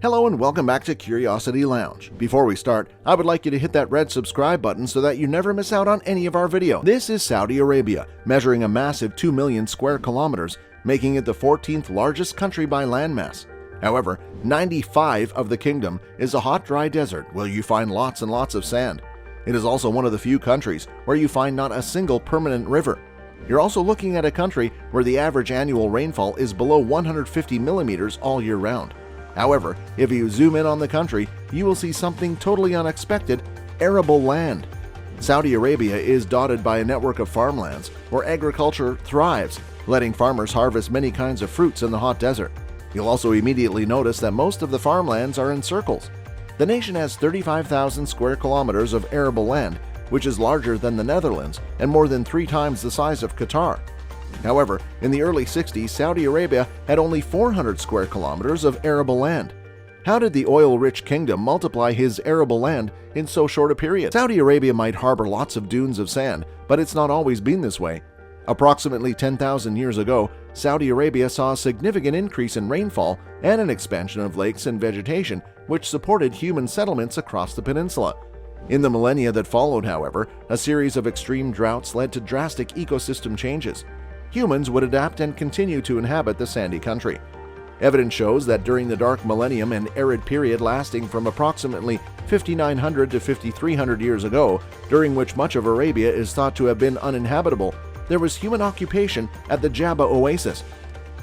Hello and welcome back to Curiosity Lounge. Before we start, I would like you to hit that red subscribe button so that you never miss out on any of our videos. This is Saudi Arabia, measuring a massive 2 million square kilometers, making it the 14th largest country by landmass. However, 95% of the kingdom is a hot, dry desert where you find lots and lots of sand. It is also one of the few countries where you find not a single permanent river. You're also looking at a country where the average annual rainfall is below 150 millimeters all year round. However, if you zoom in on the country, you will see something totally unexpected: arable land. Saudi Arabia is dotted by a network of farmlands where agriculture thrives, letting farmers harvest many kinds of fruits in the hot desert. You'll also immediately notice that most of the farmlands are in circles. The nation has 35,000 square kilometers of arable land, which is larger than the Netherlands and more than 3 times the size of Qatar. However, in the early 60s, Saudi Arabia had only 400 square kilometers of arable land. How did the oil-rich kingdom multiply his arable land in so short a period? Saudi Arabia might harbor lots of dunes of sand, but it's not always been this way. Approximately 10,000 years ago, Saudi Arabia saw a significant increase in rainfall and an expansion of lakes and vegetation, which supported human settlements across the peninsula. In the millennia that followed, however, a series of extreme droughts led to drastic ecosystem changes. Humans would adapt and continue to inhabit the sandy country. Evidence shows that during the Dark Millennium, an arid period lasting from approximately 5,900 to 5,300 years ago, during which much of Arabia is thought to have been uninhabitable, there was human occupation at the Jabba Oasis.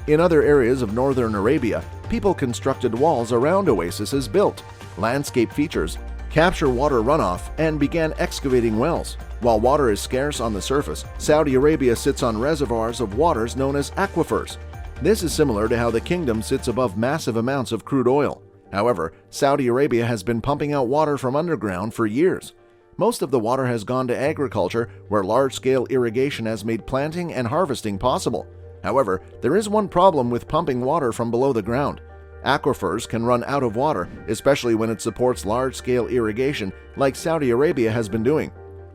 In other areas of northern Arabia, people constructed walls around oases built landscape features, capture water runoff, and began excavating wells. While water is scarce on the surface, Saudi Arabia sits on reservoirs of waters known as aquifers. This is similar to how the kingdom sits above massive amounts of crude oil. However, Saudi Arabia has been pumping out water from underground for years. Most of the water has gone to agriculture, where large-scale irrigation has made planting and harvesting possible. However, there is one problem with pumping water from below the ground. Aquifers can run out of water, especially when it supports large-scale irrigation like Saudi Arabia has been doing.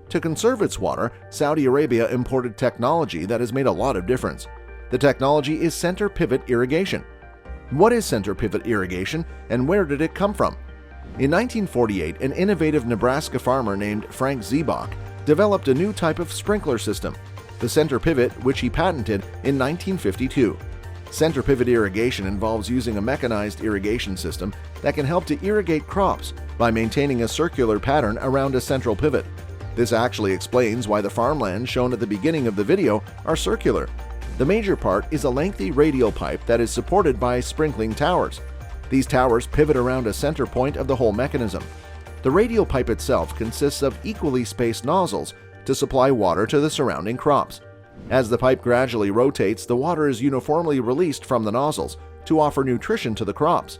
To conserve its water, Saudi Arabia imported technology that has made a lot of difference. The technology is center pivot irrigation. What is center pivot irrigation and where did it come from? In 1948, an innovative Nebraska farmer named Frank Ziebach developed a new type of sprinkler system, the center pivot, which he patented in 1952. Center pivot irrigation involves using a mechanized irrigation system that can help to irrigate crops by maintaining a circular pattern around a central pivot. This actually explains why the farmlands shown at the beginning of the video are circular. The major part is a lengthy radial pipe that is supported by sprinkling towers. These towers pivot around a center point of the whole mechanism. The radial pipe itself consists of equally spaced nozzles to supply water to the surrounding crops. As the pipe gradually rotates, the water is uniformly released from the nozzles to offer nutrition to the crops.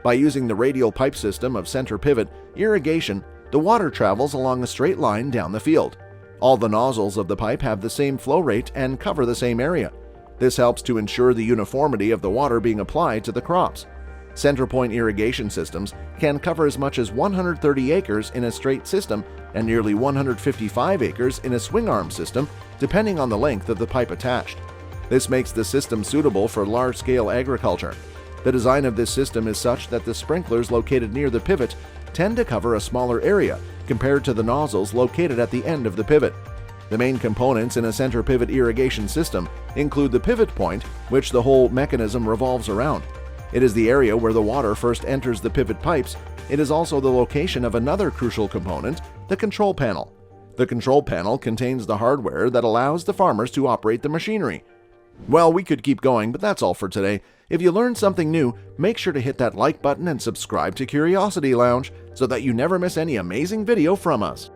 By using the radial pipe system of center pivot irrigation, the water travels along a straight line down the field. All the nozzles of the pipe have the same flow rate and cover the same area. This helps to ensure the uniformity of the water being applied to the crops. Center point irrigation systems can cover as much as 130 acres in a straight system and nearly 155 acres in a swing arm system, depending on the length of the pipe attached. This makes the system suitable for large-scale agriculture. The design of this system is such that the sprinklers located near the pivot tend to cover a smaller area compared to the nozzles located at the end of the pivot. The main components in a center pivot irrigation system include the pivot point, which the whole mechanism revolves around. It is the area where the water first enters the pivot pipes. It is also the location of another crucial component, the control panel. The control panel contains the hardware that allows the farmers to operate the machinery. Well, we could keep going, but that's all for today. If you learned something new, make sure to hit that like button and subscribe to Curiosity Lounge so that you never miss any amazing video from us.